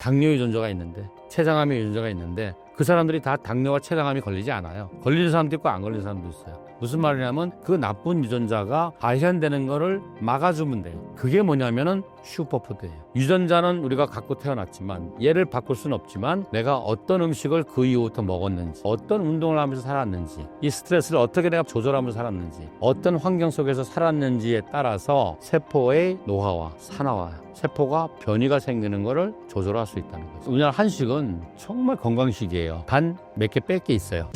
당뇨 유전자가 있는데, 췌장암의 유전자가 있는데 그 사람들이 다 당뇨와 췌장암이 걸리지 않아요. 걸리는 사람도 있고 안 걸리는 사람도 있어요. 무슨 말이냐면 그 나쁜 유전자가 발현되는 거를 막아주면 돼요. 그게 뭐냐면은 슈퍼푸드예요. 유전자는 우리가 갖고 태어났지만 얘를 바꿀 수는 없지만 내가 어떤 음식을 그 이후부터 먹었는지, 어떤 운동을 하면서 살았는지, 이 스트레스를 어떻게 내가 조절하면서 살았는지, 어떤 환경 속에서 살았는지에 따라서 세포의 노화와 산화와 세포가 변이가 생기는 것을 조절할 수 있다는 거죠. 우리나라 한식은 정말 건강식이에요. 단 몇 개 뺄 게 있어요.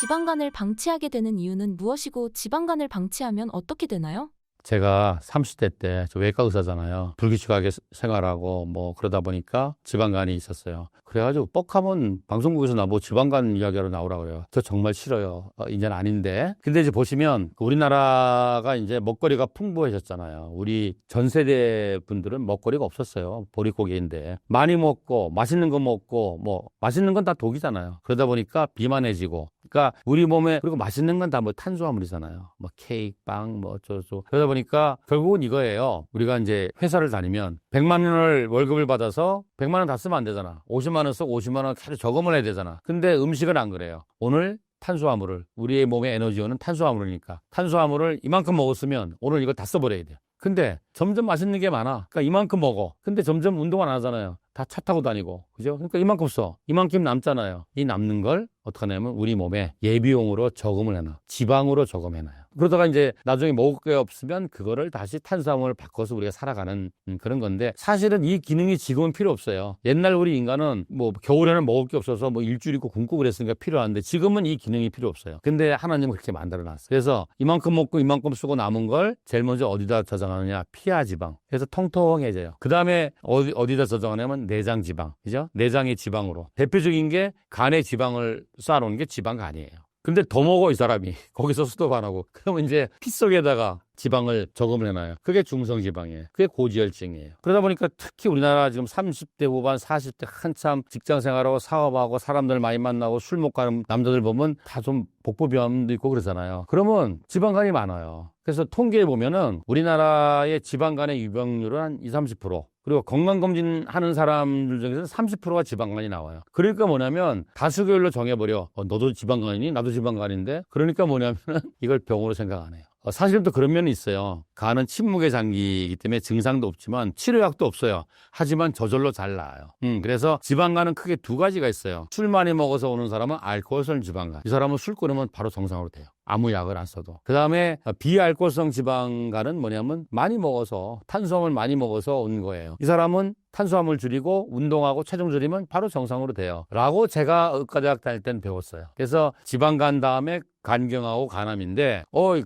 지방간을 방치하게 되는 이유는 무엇이고 지방간을 방치하면 어떻게 되나요? 제가 30대 때 저 외과 의사잖아요. 불규칙하게 생활하고 뭐 그러다 보니까 지방간이 있었어요. 그래가지고 뻑하면 방송국에서 나보고 지방간 이야기하러 나오라고 그래요. 저 정말 싫어요. 이제는 아닌데. 근데 이제 보시면 우리나라가 이제 먹거리가 풍부해졌잖아요. 우리 전 세대 분들은 먹거리가 없었어요. 보릿고개인데. 많이 먹고 맛있는 거 먹고 뭐 맛있는 건 다 독이잖아요. 그러다 보니까 비만해지고. 그러니까 우리 몸에 그리고 맛있는 건 다 뭐 탄수화물이잖아요. 뭐 케이크, 빵, 뭐 어쩌고. 그러다 보니까 결국은 이거예요. 우리가 이제 회사를 다니면 100만 원을 월급을 받아서 100만 원 다 쓰면 안 되잖아. 50만 원 쓰고 50만 원 계속 저금을 해야 되잖아. 근데 음식은 안 그래요. 오늘 탄수화물을 우리의 몸의 에너지원은 탄수화물이니까 탄수화물을 이만큼 먹었으면 오늘 이거 다 써버려야 돼요. 근데 점점 맛있는 게 많아. 그러니까 이만큼 먹어. 근데 점점 운동 안 하잖아요. 다 차 타고 다니고. 그죠? 그러니까 이만큼 써. 이만큼 남잖아요. 이 남는 걸 어떻게 하냐면 우리 몸에 예비용으로 저금을 해놔. 지방으로 저금해놔요. 그러다가 이제 나중에 먹을 게 없으면 그거를 다시 탄수화물을 바꿔서 우리가 살아가는 그런 건데 사실은 이 기능이 지금은 필요 없어요. 옛날 우리 인간은 뭐 겨울에는 먹을 게 없어서 뭐 일주일 있고 굶고 그랬으니까 필요한데 지금은 이 기능이 필요 없어요. 근데 하나님은 그렇게 만들어놨어요. 그래서 이만큼 먹고 이만큼 쓰고 남은 걸 제일 먼저 어디다 저장하느냐? 피하 지방. 그래서 통통해져요. 그 다음에 어디다 저장하냐면 내장 지방. 그죠? 내장의 지방으로. 대표적인 게 간에 지방을 쌓아놓은 게 지방간이에요. 근데 더 먹어 이 사람이. 거기서 수도 안 하고. 그러면 이제 피 속에다가 지방을 저금을 해놔요. 그게 중성지방이에요. 그게 고지혈증이에요. 그러다 보니까 특히 우리나라 지금 30대 후반 40대 한참 직장생활하고 사업하고 사람들 많이 만나고 술 먹고 하는 남자들 보면 다 좀 복부비염도 있고 그러잖아요. 그러면 지방간이 많아요. 그래서 통계에 보면은 우리나라의 지방간의 유병률은 한 20-30%. 그리고 건강검진 하는 사람들 중에서 30%가 지방간이 나와요. 그러니까 뭐냐면 다수결로 정해버려. 너도 지방간이니? 나도 지방간인데? 그러니까 뭐냐면 이걸 병으로 생각 안 해요. 사실 또 그런 면이 있어요. 간은 침묵의 장기이기 때문에 증상도 없지만 치료약도 없어요. 하지만 저절로 잘 나아요. 그래서 지방간은 크게 두 가지가 있어요. 술 많이 먹어서 오는 사람은 알코올성 지방간. 이 사람은 술 끊으면 바로 정상으로 돼요. 아무 약을 안 써도. 그 다음에 비알코올성 지방간은 뭐냐면 많이 먹어서 탄수화물 많이 먹어서 온 거예요. 이 사람은 탄수화물 줄이고 운동하고 체중 줄이면 바로 정상으로 돼요. 라고 제가 의과대학 다닐 때는 배웠어요. 그래서 지방간 다음에 간경하고 간암인데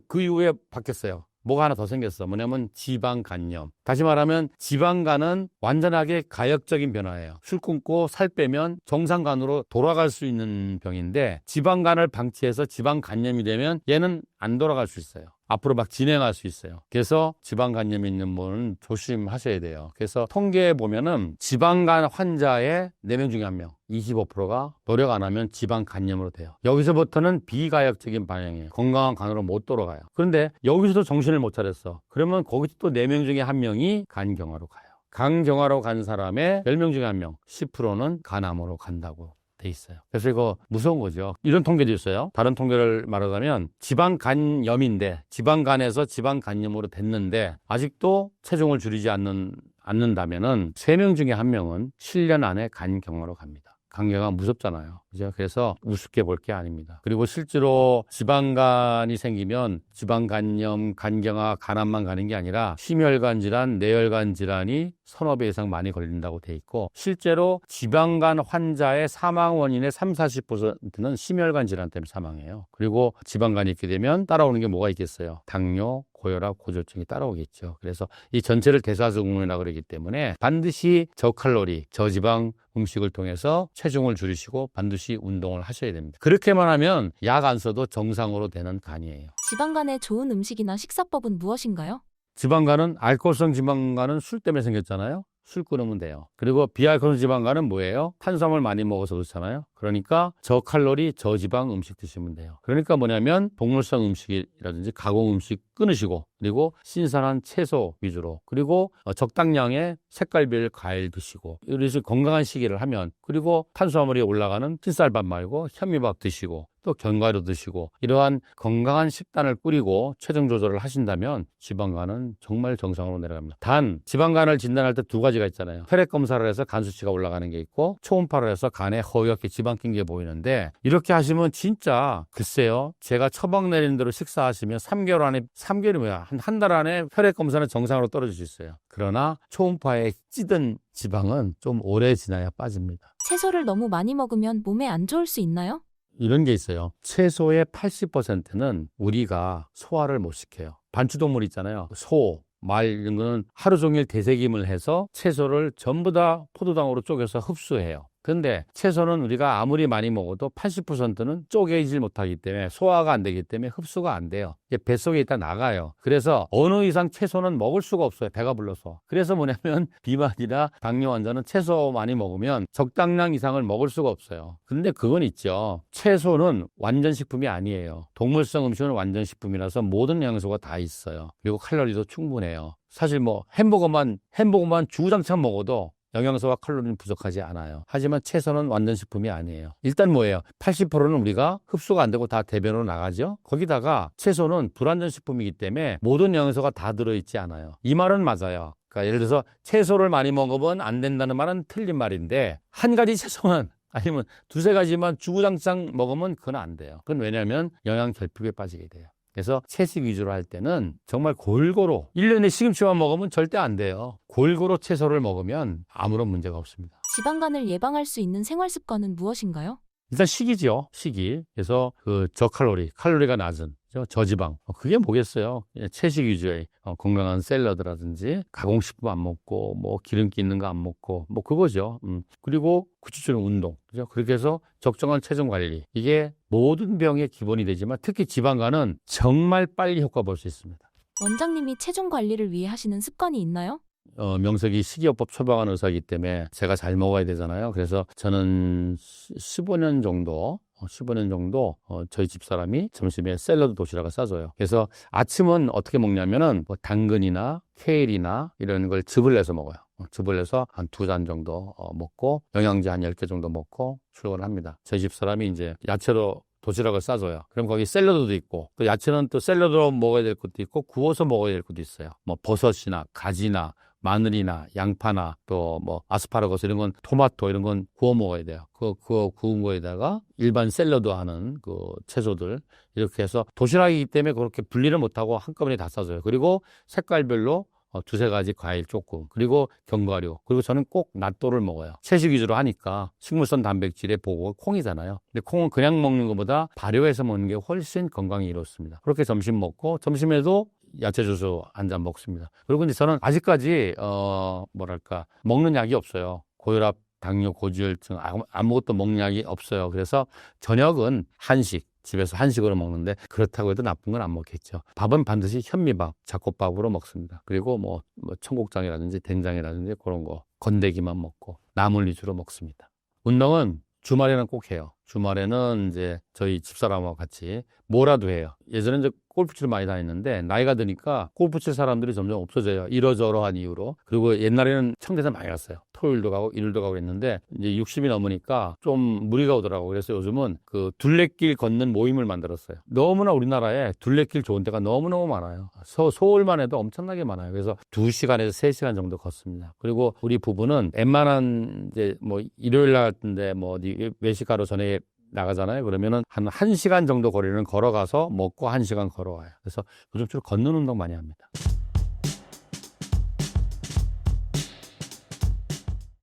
그 이후에 바뀌었어요. 뭐가 하나 더 생겼어. 뭐냐면 지방간염. 다시 말하면 지방간은 완전하게 가역적인 변화예요. 술 끊고 살 빼면 정상간으로 돌아갈 수 있는 병인데 지방간을 방치해서 지방간염이 되면 얘는 안 돌아갈 수 있어요. 앞으로 막 진행할 수 있어요. 그래서 지방간염이 있는 분은 조심하셔야 돼요. 그래서 통계에 보면은 지방간 환자의 4명 중에 1명, 25%가 노력 안 하면 지방간염으로 돼요. 여기서부터는 비가역적인 반응이에요. 건강한 간으로 못 돌아가요. 그런데 여기서도 정신을 못 차렸어. 그러면 거기서 또 4명 중에 1명이 간경화로 가요. 간경화로 간 사람의 10명 중에 1명, 10%는 간암으로 간다고 돼 있어요. 그래서 이거 무서운 거죠. 이런 통계도 있어요. 다른 통계를 말하자면 지방간염인데 지방간에서 지방간염으로 됐는데 아직도 체중을 줄이지 않는다면은 3명 중에 1명은 7년 안에 간경화로 갑니다. 간경화 무섭잖아요. 그죠? 그래서 우습게 볼 게 아닙니다. 그리고 실제로 지방간이 생기면 지방간염, 간경화, 간암만 가는 게 아니라 심혈관 질환, 뇌혈관 질환이 서너 배 이상 많이 걸린다고 돼 있고 실제로 지방간 환자의 사망 원인의 30-40%는 심혈관 질환 때문에 사망해요. 그리고 지방간이 있게 되면 따라오는 게 뭐가 있겠어요? 당뇨, 고혈압, 고지혈증이 따라오겠죠. 그래서 이 전체를 대사증후군이라고 그러기 때문에 반드시 저칼로리, 저지방 음식을 통해서 체중을 줄이시고 반드시 운동을 하셔야 됩니다. 그렇게만 하면 약 안 써도 정상으로 되는 간이에요. 지방간에 좋은 음식이나 식사법은 무엇인가요? 지방간은 알코올성 지방간은 술 때문에 생겼잖아요. 술 끊으면 돼요. 그리고 비알코올 지방간은 뭐예요? 탄수화물 많이 먹어서 그렇잖아요. 그러니까 저칼로리 저지방 음식 드시면 돼요. 그러니까 뭐냐면 동물성 음식이라든지 가공 음식 끊으시고, 그리고 신선한 채소 위주로, 그리고 적당량의 색깔별 과일 드시고, 이런 식으로 건강한 식이를 하면, 그리고 탄수화물이 올라가는 흰쌀밥 말고 현미밥 드시고, 또 견과류 드시고, 이러한 건강한 식단을 꾸리고 체중 조절을 하신다면 지방간은 정말 정상으로 내려갑니다. 단 지방간을 진단할 때 두 가지가 있잖아요. 혈액 검사를 해서 간 수치가 올라가는 게 있고, 초음파를 해서 간에 허옇게 지방 낀 게 보이는데, 이렇게 하시면 진짜 글쎄요, 제가 처방 내린 대로 식사하시면 3개월 안에, 3개월이 뭐야, 한 달 안에 혈액 검사는 정상으로 떨어질 수 있어요. 그러나 초음파에 찌든 지방은 좀 오래 지나야 빠집니다. 채소를 너무 많이 먹으면 몸에 안 좋을 수 있나요? 이런 게 있어요. 채소의 80%는 우리가 소화를 못 시켜요. 반추동물 있잖아요. 소, 말 이런 거는 하루 종일 되새김을 해서 채소를 전부 다 포도당으로 쪼개서 흡수해요. 근데 채소는 우리가 아무리 많이 먹어도 80%는 쪼개질 못하기 때문에, 소화가 안 되기 때문에 흡수가 안 돼요. 이게 뱃속에 있다 나가요. 그래서 어느 이상 채소는 먹을 수가 없어요. 배가 불러서. 그래서 뭐냐면 비만이나 당뇨 환자는 채소 많이 먹으면 적당량 이상을 먹을 수가 없어요. 근데 그건 있죠. 채소는 완전 식품이 아니에요. 동물성 음식은 완전 식품이라서 모든 영양소가 다 있어요. 그리고 칼로리도 충분해요. 사실 뭐 햄버거만 주구장창 먹어도 영양소와 칼로리는 부족하지 않아요. 하지만 채소는 완전 식품이 아니에요. 일단 뭐예요? 80%는 우리가 흡수가 안 되고 다 대변으로 나가죠. 거기다가 채소는 불완전 식품이기 때문에 모든 영양소가 다 들어있지 않아요. 이 말은 맞아요. 그러니까 예를 들어서 채소를 많이 먹으면 안 된다는 말은 틀린 말인데, 한 가지 채소만 아니면 두세 가지만 주구장창 먹으면 그건 안 돼요. 그건 왜냐하면 영양 결핍에 빠지게 돼요. 그래서 채식 위주로 할 때는 정말 골고루, 1년에 시금치만 먹으면 절대 안 돼요. 골고루 채소를 먹으면 아무런 문제가 없습니다. 지방간을 예방할 수 있는 생활 습관은 무엇인가요? 일단 식이죠. 식이. 그래서 그 저칼로리, 칼로리가 낮은 저지방. 그게 뭐겠어요? 그냥 채식 위주의 건강한 샐러드라든지 가공식품 안 먹고, 뭐 기름기 있는 거 안 먹고, 뭐 그거죠. 그리고 구체적인 운동. 그죠? 그렇게 해서 적정한 체중 관리. 이게 모든 병의 기본이 되지만 특히 지방간은 정말 빨리 효과 볼 수 있습니다. 원장님이 체중 관리를 위해 하시는 습관이 있나요? 명색이 식이요법 처방하는 의사이기 때문에 제가 잘 먹어야 되잖아요. 그래서 저는 15년 정도 저희 집사람이 점심에 샐러드 도시락을 싸줘요. 그래서 아침은 어떻게 먹냐면은 뭐 당근이나 케일이나 이런 걸 즙을 내서 먹어요. 즙을 내서 한 2잔 정도 먹고, 영양제 한 10개 정도 먹고 출근을 합니다. 저희 집사람이 이제 야채로 도시락을 싸줘요. 그럼 거기 샐러드도 있고, 또 야채는 또 샐러드로 먹어야 될 것도 있고 구워서 먹어야 될 것도 있어요. 뭐 버섯이나 가지나 마늘이나 양파나 또 뭐 아스파라거스 이런 건, 토마토 이런 건 구워 먹어야 돼요. 그거 구운 거에다가 일반 샐러드 하는 그 채소들 이렇게 해서, 도시락이기 때문에 그렇게 분리를 못하고 한꺼번에 다 싸줘요. 그리고 색깔별로 두세 가지 과일 조금, 그리고 견과류, 그리고 저는 꼭 낫또를 먹어요. 채식 위주로 하니까 식물성 단백질의 보고가 콩이잖아요. 근데 콩은 그냥 먹는 것보다 발효해서 먹는 게 훨씬 건강에 이롭습니다. 그렇게 점심 먹고, 점심에도 야채 주스 한 잔 먹습니다. 그리고 이제 저는 아직까지 먹는 약이 없어요. 고혈압, 당뇨, 고지혈증 아무것도 먹는 약이 없어요. 그래서 저녁은 한식, 집에서 한식으로 먹는데, 그렇다고 해도 나쁜 건 안 먹겠죠. 밥은 반드시 현미밥, 잡곡밥으로 먹습니다. 그리고 뭐 청국장이라든지 된장이라든지 그런 거 건더기만 먹고 나물 위주로 먹습니다. 운동은 주말에는 꼭 해요. 주말에는 이제 저희 집사람하고 같이 뭐라도 해요. 예전에 이제 골프치를 많이 다녔는데, 나이가 드니까 골프 칠 사람들이 점점 없어져요. 이러저러한 이유로. 그리고 옛날에는 청계산 많이 갔어요. 토요일도 가고 일요일도 가고 했는데, 이제 60이 넘으니까 좀 무리가 오더라고요. 그래서 요즘은 그 둘레길 걷는 모임을 만들었어요. 너무나 우리나라에 둘레길 좋은 데가 너무너무 많아요. 서울만 해도 엄청나게 많아요. 그래서 2시간에서 3시간 정도 걷습니다. 그리고 우리 부부는 웬만한 이제 뭐 일요일 날 같은데 뭐 어디 외식하러 전에 나가잖아요. 그러면은 한 1시간 정도 거리는 걸어가서 먹고 1시간 걸어와요. 그래서 요즘 주로 걷는 운동 많이 합니다.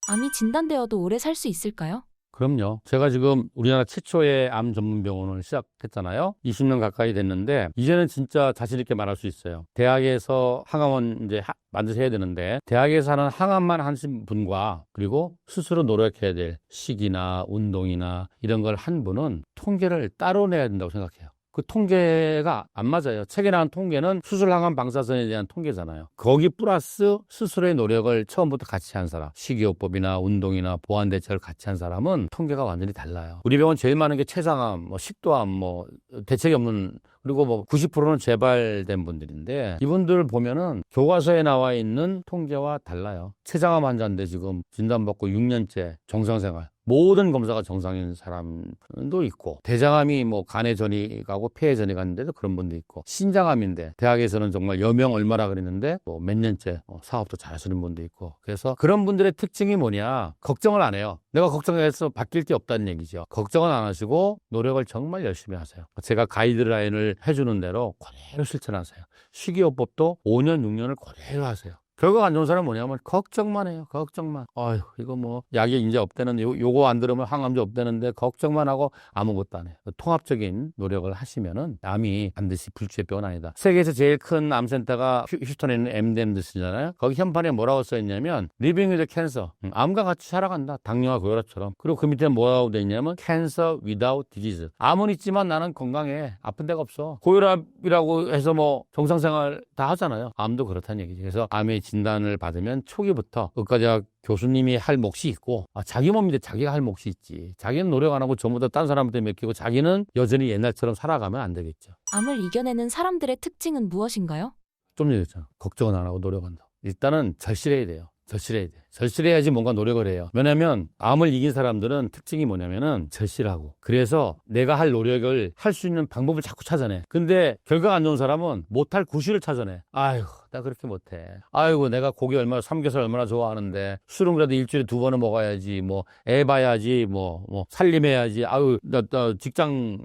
암이 진단되어도 오래 살 수 있을까요? 그럼요. 제가 지금 우리나라 최초의 암 전문 병원을 시작했잖아요. 20년 가까이 됐는데, 이제는 진짜 자신 있게 말할 수 있어요. 대학에서 항암원 이제 만드셔야 되는데, 대학에서 하는 항암만 하신 분과 그리고 스스로 노력해야 될 식이나 운동이나 이런 걸 한 분은 통계를 따로 내야 된다고 생각해요. 그 통계가 안 맞아요. 책에 나온 통계는 수술 항암 방사선에 대한 통계잖아요. 거기 플러스 스스로의 노력을 처음부터 같이 한 사람, 식이요법이나 운동이나 보완 대책을 같이 한 사람은 통계가 완전히 달라요. 우리 병원 제일 많은 게 췌장암, 뭐 식도암, 뭐 대책이 없는, 그리고 뭐 90%는 재발된 분들인데, 이분들 보면은 교과서에 나와 있는 통계와 달라요. 췌장암 환자인데 지금 진단받고 6년째 정상생활, 모든 검사가 정상인 사람도 있고, 대장암이 뭐 간에 전이 가고 폐에 전이 갔는데도 그런 분도 있고, 신장암인데 대학에서는 정말 여명 얼마나 그랬는데 뭐 몇 년째 사업도 잘하시는 분도 있고. 그래서 그런 분들의 특징이 뭐냐, 걱정을 안 해요. 내가 걱정해서 바뀔 게 없다는 얘기죠. 걱정은 안 하시고 노력을 정말 열심히 하세요. 제가 가이드라인을 해주는 대로 그대로 실천하세요. 식이요법도 5년 6년을 그대로 하세요. 결과가 안 좋은 사람은 뭐냐면 걱정만 해요. 걱정만. 아유, 이거 뭐 약이 이제 없대는데, 요거 안 들으면 항암제 없대는데 걱정만 하고 아무것도 안 해요. 통합적인 노력을 하시면은 암이 반드시 불치의 병은 아니다. 세계에서 제일 큰 암센터가 휴스턴에 있는 MDMD잖아요. 거기 현판에 뭐라고 써 있냐면 Living with Cancer, 암과 같이 살아간다. 당뇨와 고혈압처럼. 그리고 그 밑에 뭐라고 돼 있냐면 Cancer without disease. 암은 있지만 나는 건강해. 아픈 데가 없어. 고혈압이라고 해서 뭐 정상생활 다 하잖아요. 암도 그렇다는 얘기죠. 그래서 암의 진단을 받으면 초기부터 의과대학 교수님이 할 몫이 있고, 자기 몸인데 자기가 할 몫이 있지. 자기는 노력 안 하고 전부 다 딴 사람한테 맡기고 자기는 여전히 옛날처럼 살아가면 안 되겠죠. 암을 이겨내는 사람들의 특징은 무엇인가요? 좀 얘기했잖아. 걱정은 안 하고 노력한다. 일단은 절실해야 돼요. 절실해야 돼. 절실해야지 뭔가 노력을 해요. 왜냐면 암을 이긴 사람들은 특징이 뭐냐면은 절실하고, 그래서 내가 할 노력을 할 수 있는 방법을 자꾸 찾아내. 근데 결과가 안 좋은 사람은 못할 구실을 찾아내. 아유, 나 그렇게 못해. 아이고, 내가 고기 얼마나, 삼겹살 얼마나 좋아하는데 술은 그래도 일주일에 2번은 먹어야지, 뭐 애 봐야지, 뭐 살림해야지, 아유, 나 직장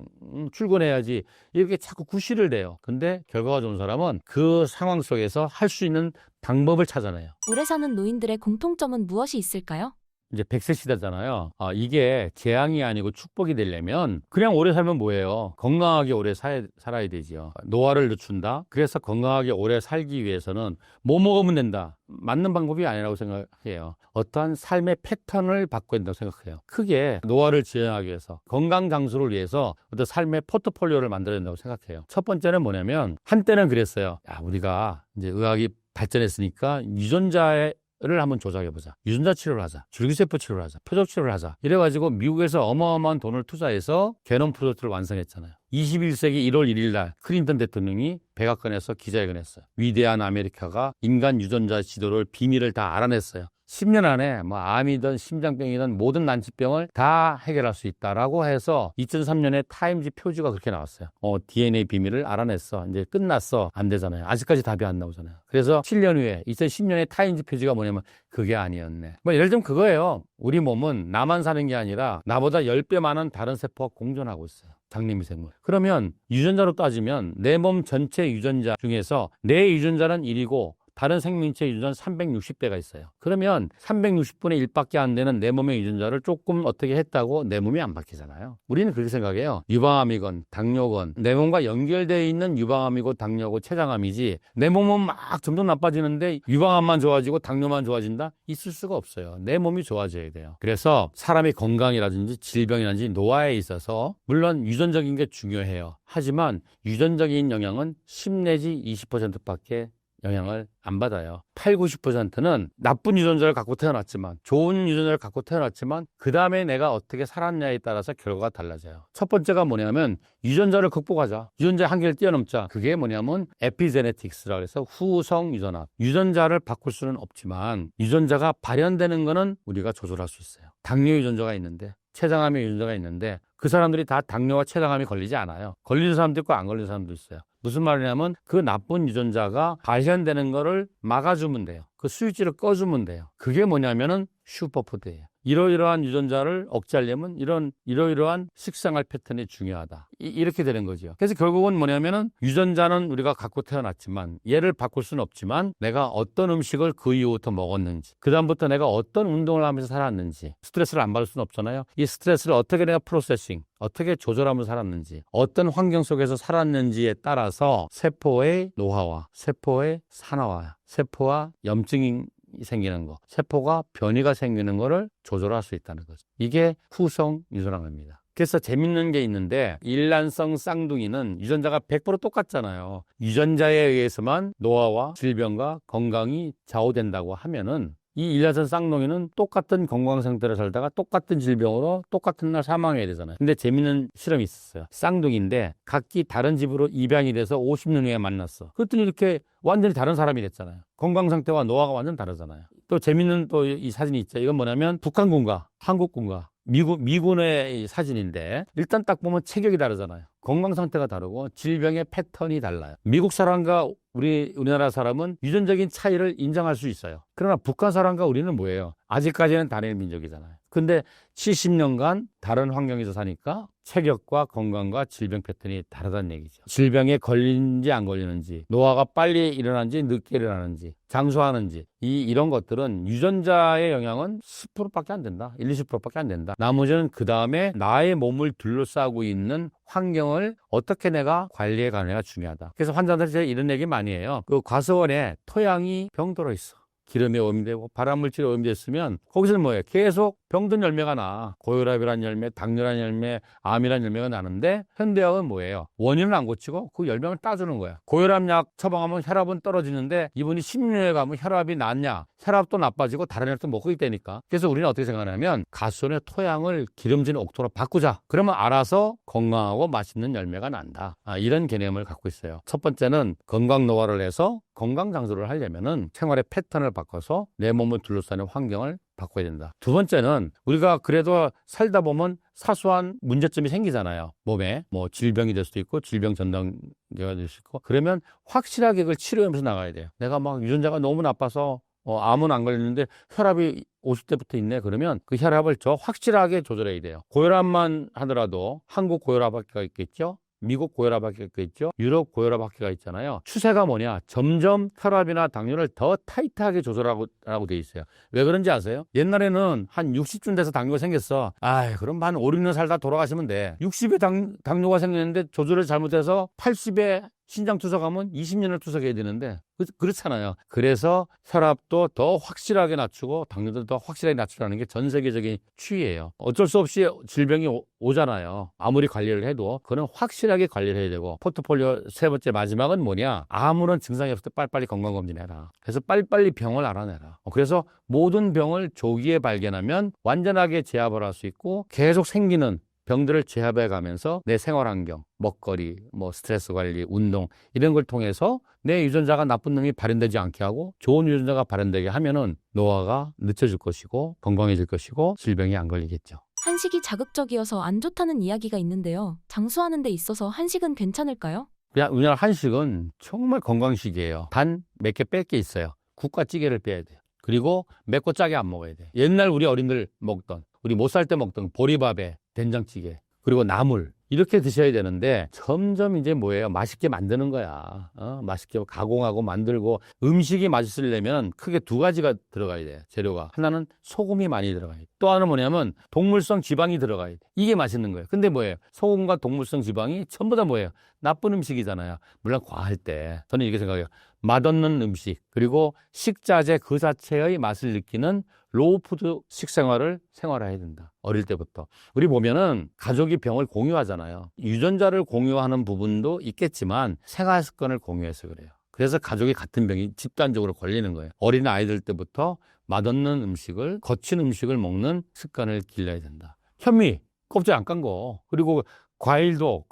출근해야지, 이렇게 자꾸 구실을 내요. 근데 결과가 좋은 사람은 그 상황 속에서 할 수 있는 방법을 찾아내요. 오래 사는 노인들의 공통점은 무엇이 있을까요? 이제 100세 시대잖아요. 이게 재앙이 아니고 축복이 되려면 그냥 오래 살면 뭐예요? 건강하게 오래 살아야 되지요. 노화를 늦춘다. 그래서 건강하게 오래 살기 위해서는 뭐 먹으면 된다. 맞는 방법이 아니라고 생각해요. 어떠한 삶의 패턴을 바꿔야 된다고 생각해요. 크게 노화를 지연하기 위해서, 건강 장수를 위해서 어떤 삶의 포트폴리오를 만들어야 된다고 생각해요. 첫 번째는 뭐냐면, 한때는 그랬어요. 야, 우리가 이제 의학이 발전했으니까 유전자를 한번 조작해보자. 유전자 치료를 하자. 줄기세포 치료를 하자. 표적 치료를 하자. 이래가지고 미국에서 어마어마한 돈을 투자해서 게놈 프로젝트를 완성했잖아요. 21세기 1월 1일 날 클린턴 대통령이 백악관에서 기자회견했어요. 위대한 아메리카가 인간 유전자 지도를 비밀을 다 알아냈어요. 10년 안에 뭐 암이든 심장병이든 모든 난치병을 다 해결할 수 있다라고 해서 2003년에 타임지 표지가 그렇게 나왔어요. DNA 비밀을 알아냈어. 이제 끝났어. 안 되잖아요. 아직까지 답이 안 나오잖아요. 그래서 7년 후에 2010년에 타임지 표지가 뭐냐면 그게 아니었네. 뭐 예를 들면 그거예요. 우리 몸은 나만 사는 게 아니라 나보다 10배 많은 다른 세포와 공존하고 있어요. 장내미생물. 그러면 유전자로 따지면 내 몸 전체 유전자 중에서 내 유전자는 1이고 다른 생명체 유전자는 360배가 있어요. 그러면 360분의 1밖에 안 되는 내 몸의 유전자를 조금 어떻게 했다고 내 몸이 안 바뀌잖아요. 우리는 그렇게 생각해요. 유방암이건 당뇨건 내 몸과 연결되어 있는 유방암이고 당뇨고 췌장암이지, 내 몸은 막 점점 나빠지는데 유방암만 좋아지고 당뇨만 좋아진다? 있을 수가 없어요. 내 몸이 좋아져야 돼요. 그래서 사람의 건강이라든지 질병이라든지 노화에 있어서 물론 유전적인 게 중요해요. 하지만 유전적인 영향은 10 내지 20%밖에 영향을 안 받아요. 8, 90%는 나쁜 유전자를 갖고 태어났지만, 좋은 유전자를 갖고 태어났지만 그 다음에 내가 어떻게 살았냐에 따라서 결과가 달라져요. 첫 번째가 뭐냐면 유전자를 극복하자. 유전자의 한계를 뛰어넘자. 그게 뭐냐면 에피제네틱스라고 해서 후성 유전학. 유전자를 바꿀 수는 없지만 유전자가 발현되는 거는 우리가 조절할 수 있어요. 당뇨 유전자가 있는데, 췌장암의 유전자가 있는데 그 사람들이 다 당뇨와 췌장암이 걸리지 않아요. 걸리는 사람도 있고 안 걸리는 사람도 있어요. 무슨 말이냐면 그 나쁜 유전자가 발현되는 거를 막아주면 돼요. 그 스위치를 꺼주면 돼요. 그게 뭐냐면은 슈퍼푸드예요. 이러이러한 유전자를 억제하려면 이러이러한 식생활 패턴이 중요하다. 이렇게 되는 거죠. 그래서 결국은 뭐냐면은 유전자는 우리가 갖고 태어났지만 얘를 바꿀 수는 없지만 내가 어떤 음식을 그 이후부터 먹었는지, 그 다음부터 내가 어떤 운동을 하면서 살았는지, 스트레스를 안 받을 수는 없잖아요. 이 스트레스를 어떻게 내가 프로세싱, 어떻게 조절하면서 살았는지, 어떤 환경 속에서 살았는지에 따라서 세포의 노화와 세포의 산화와 세포와 염증이 생기는 거, 세포가 변이가 생기는 거를 조절할 수 있다는 거죠. 이게 후성 유전학입니다. 그래서 재밌는 게 있는데 일란성 쌍둥이는 유전자가 100% 똑같잖아요. 유전자에 의해서만 노화와 질병과 건강이 좌우된다고 하면은 이 일란성 쌍둥이는 똑같은 건강 상태로 살다가 똑같은 질병으로 똑같은 날 사망해야 되잖아요. 근데 재밌는 실험이 있었어요. 쌍둥이인데 각기 다른 집으로 입양이 돼서 50년 후에 만났어. 그랬더니 이렇게 완전히 다른 사람이 됐잖아요. 건강 상태와 노화가 완전 다르잖아요. 또 재밌는 또 이 사진이 있죠. 이건 뭐냐면 북한군과 한국군과 미군의 이 사진인데 일단 딱 보면 체격이 다르잖아요. 건강 상태가 다르고 질병의 패턴이 달라요. 미국 사람과 우리나라 사람은 유전적인 차이를 인정할 수 있어요. 그러나 북한 사람과 우리는 뭐예요? 아직까지는 단일 민족이잖아요. 근데 70년간 다른 환경에서 사니까 체격과 건강과 질병 패턴이 다르다는 얘기죠. 질병에 걸리는지 안 걸리는지, 노화가 빨리 일어나는지 늦게 일어나는지, 장수하는지 이런 것들은 유전자의 영향은 10%밖에 안 된다. 20%밖에 안 된다. 나머지는 그 다음에 나의 몸을 둘러싸고 있는 환경을 어떻게 내가 관리해 가느냐가 중요하다. 그래서 환자들이 제가 이런 얘기 많이 해요. 그 과수원에 토양이 병들어 있어. 기름에 오염되고 발암물질에 오염됐으면 거기서는 뭐예요? 계속 병든 열매가 나. 고혈압이란 열매, 당뇨란 열매, 암이란 열매가 나는데 현대학은 뭐예요? 원인은 안 고치고 그 열매를 따주는 거야. 고혈압약 처방하면 혈압은 떨어지는데 이분이 10년에 가면 혈압이 낮냐? 혈압도 나빠지고 다른 약도 먹고 있다니까. 그래서 우리는 어떻게 생각하냐면 가수원의 토양을 기름진 옥토로 바꾸자. 그러면 알아서 건강하고 맛있는 열매가 난다. 이런 개념을 갖고 있어요. 첫 번째는 건강 노화를 해서 건강 장수를 하려면은 생활의 패턴을 바꿔서 내 몸을 둘러싸는 환경을 바꿔야 된다. 두 번째는 우리가 그래도 살다 보면 사소한 문제점이 생기잖아요. 몸에 뭐 질병이 될 수도 있고 질병 전단계가 될 수 있고 그러면 확실하게 그걸 치료하면서 나가야 돼요. 내가 막 유전자가 너무 나빠서 암은 안 걸렸는데 혈압이 50대부터 있네. 그러면 그 혈압을 확실하게 조절해야 돼요. 고혈압만 하더라도 한국 고혈압학회가 있겠죠. 미국 고혈압학회가 있죠. 유럽 고혈압학회가 있잖아요. 추세가 뭐냐? 점점 혈압이나 당뇨를 더 타이트하게 조절하고 돼 있어요. 왜 그런지 아세요? 옛날에는 한 60쯤 돼서 당뇨가 생겼어. 그럼 한 5, 6년 살다 돌아가시면 돼. 60에 당뇨가 생겼는데 조절을 잘못해서 80에 신장 투석하면 20년을 투석해야 되는데 그렇잖아요. 그래서 혈압도 더 확실하게 낮추고 당뇨도 더 확실하게 낮추라는 게 전 세계적인 추이예요. 어쩔 수 없이 질병이 오잖아요. 아무리 관리를 해도 그건 확실하게 관리를 해야 되고 포트폴리오 세 번째 마지막은 뭐냐? 아무런 증상이 없을 때 빨리빨리 건강검진해라. 그래서 빨리빨리 병을 알아내라. 그래서 모든 병을 조기에 발견하면 완전하게 제압을 할 수 있고 계속 생기는 병들을 제압해 가면서 내 생활 환경, 먹거리, 스트레스 관리, 운동 이런 걸 통해서 내 유전자가 나쁜 놈이 발현되지 않게 하고 좋은 유전자가 발현되게 하면은 노화가 늦춰질 것이고 건강해질 것이고 질병이 안 걸리겠죠. 한식이 자극적이어서 안 좋다는 이야기가 있는데요. 장수하는 데 있어서 한식은 괜찮을까요? 우리나라 한식은 정말 건강식이에요. 단 몇 개 뺄 게 있어요. 국과 찌개를 빼야 돼요. 그리고 맵고 짜게 안 먹어야 돼요. 옛날 우리 어린들 먹던 우리 못 살 때 먹던 보리밥에 된장찌개 그리고 나물 이렇게 드셔야 되는데 점점 이제 뭐예요? 맛있게 만드는 거야. 맛있게 가공하고 만들고 음식이 맛있으려면 크게 두 가지가 들어가야 돼요. 재료가. 하나는 소금이 많이 들어가야 돼. 또 하나는 뭐냐면 동물성 지방이 들어가야 돼. 이게 맛있는 거예요. 근데 뭐예요? 소금과 동물성 지방이 전부 다 뭐예요? 나쁜 음식이잖아요. 물론 과할 때 저는 이렇게 생각해요. 맛없는 음식 그리고 식자재 그 자체의 맛을 느끼는 로우푸드 식생활을 생활해야 된다. 어릴 때부터. 우리 보면은 가족이 병을 공유하잖아요. 유전자를 공유하는 부분도 있겠지만 생활 습관을 공유해서 그래요. 그래서 가족이 같은 병이 집단적으로 걸리는 거예요. 어린 아이들 때부터 맛없는 음식을 거친 음식을 먹는 습관을 길러야 된다. 현미 껍질 안 깐 거 그리고 과일도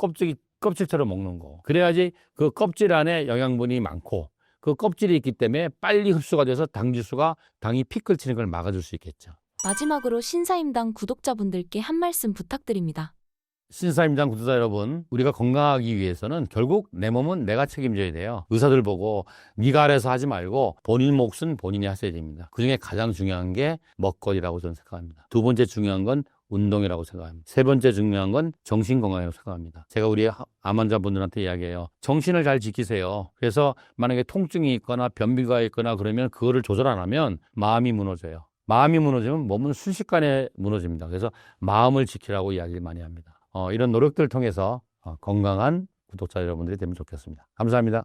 껍질처럼 먹는 거. 그래야지 그 껍질 안에 영양분이 많고 그 껍질이 있기 때문에 빨리 흡수가 돼서 당이 피클 치는 걸 막아줄 수 있겠죠. 마지막으로 신사임당 구독자분들께 한 말씀 부탁드립니다. 신사임당 구독자 여러분, 우리가 건강하기 위해서는 결국 내 몸은 내가 책임져야 돼요. 의사들 보고 네가 알아서 하지 말고 본인 몫은 본인이 하셔야 됩니다. 그중에 가장 중요한 게 먹거리라고 저는 생각합니다. 두 번째 중요한 건 운동이라고 생각합니다. 세 번째 중요한 건 정신건강이라고 생각합니다. 제가 우리 암 환자분들한테 이야기해요. 정신을 잘 지키세요. 그래서 만약에 통증이 있거나 변비가 있거나 그러면 그거를 조절 안 하면 마음이 무너져요. 마음이 무너지면 몸은 순식간에 무너집니다. 그래서 마음을 지키라고 이야기를 많이 합니다. 이런 노력들을 통해서 건강한 구독자 여러분들이 되면 좋겠습니다. 감사합니다.